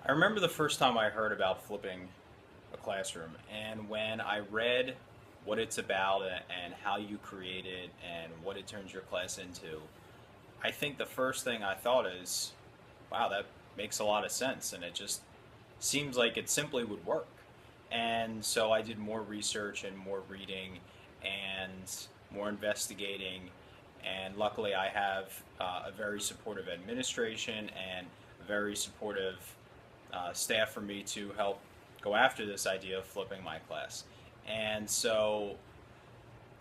I remember the first time I heard about flipping a classroom, and when I read what it's about and how you create it and what it turns your class into, I think the first thing I thought is, wow, that makes a lot of sense, and it just seems like it simply would work. And so I did more research and more reading and more investigating. And luckily, I have a very supportive administration and a very supportive staff for me to help go after this idea of flipping my class. And so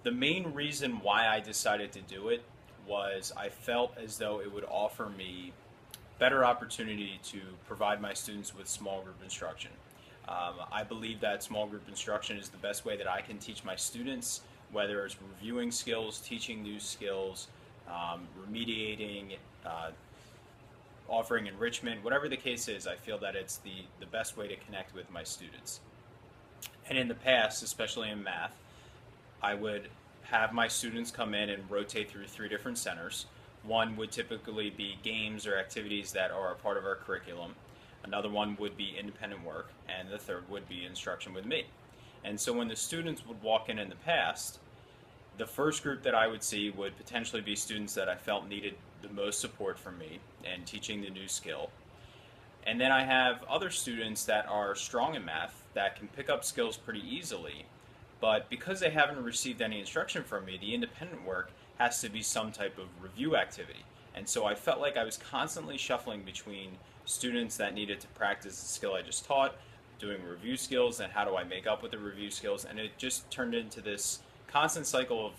the main reason why I decided to do it was I felt as though it would offer me better opportunity to provide my students with small group instruction. I believe that small group instruction is the best way that I can teach my students, whether it's reviewing skills, teaching new skills, remediating, offering enrichment, whatever the case is. I feel that it's the best way to connect with my students. And in the past, especially in math, I would have my students come in and rotate through three different centers. One would typically be games or activities that are a part of our curriculum. Another one would be independent work, and the third would be instruction with me. And so when the students would walk in the past, the first group that I would see would potentially be students that I felt needed the most support from me and teaching the new skill. And then I have other students that are strong in math that can pick up skills pretty easily, but because they haven't received any instruction from me, the independent work has to be some type of review activity. And so I felt like I was constantly shuffling between students that needed to practice the skill I just taught, doing review skills, and how do I make up with the review skills, and it just turned into this constant cycle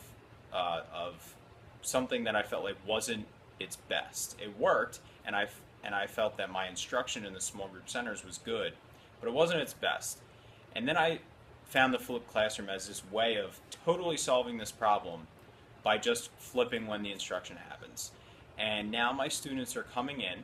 of something that I felt like wasn't its best. It worked, and I felt that my instruction in the small group centers was good, but it wasn't its best. And then I found the flipped classroom as this way of totally solving this problem by just flipping when the instruction happens. And now my students are coming in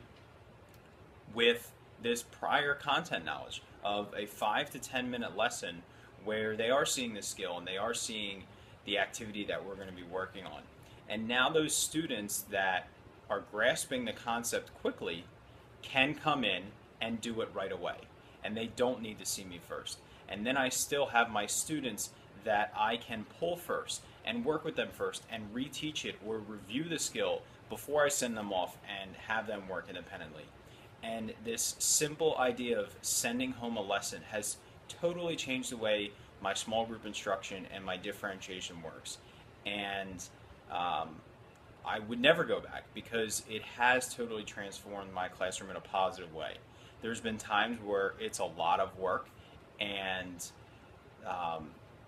with this prior content knowledge of a 5 to 10 minute lesson where they are seeing the skill and they are seeing the activity that we're going to be working on. And now those students that are grasping the concept quickly can come in and do it right away. And they don't need to see me first. And then I still have my students that I can pull first and work with them first and reteach it or review the skill before I send them off and have them work independently. And this simple idea of sending home a lesson has totally changed the way my small group instruction and my differentiation works. And I would never go back because it has totally transformed my classroom in a positive way. There's been times where it's a lot of work, and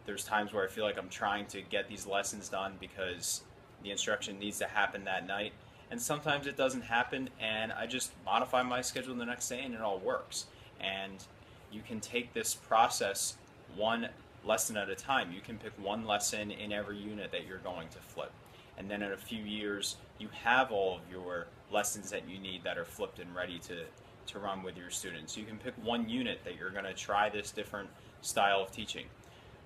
there's times where I feel like I'm trying to get these lessons done because the instruction needs to happen that night. And sometimes it doesn't happen, and I just modify my schedule the next day and it all works. And you can take this process one lesson at a time. You can pick one lesson in every unit that you're going to flip. And then in a few years, you have all of your lessons that you need that are flipped and ready to run with your students. You can pick one unit that you're going to try this different style of teaching.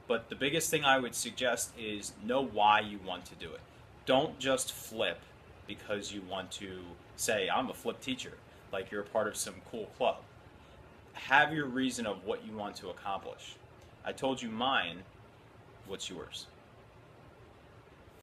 But the biggest thing I would suggest is know why you want to do it. Don't just flip because you want to say, I'm a flip teacher, like you're a part of some cool club. Have your reason of what you want to accomplish. I told you mine, what's yours?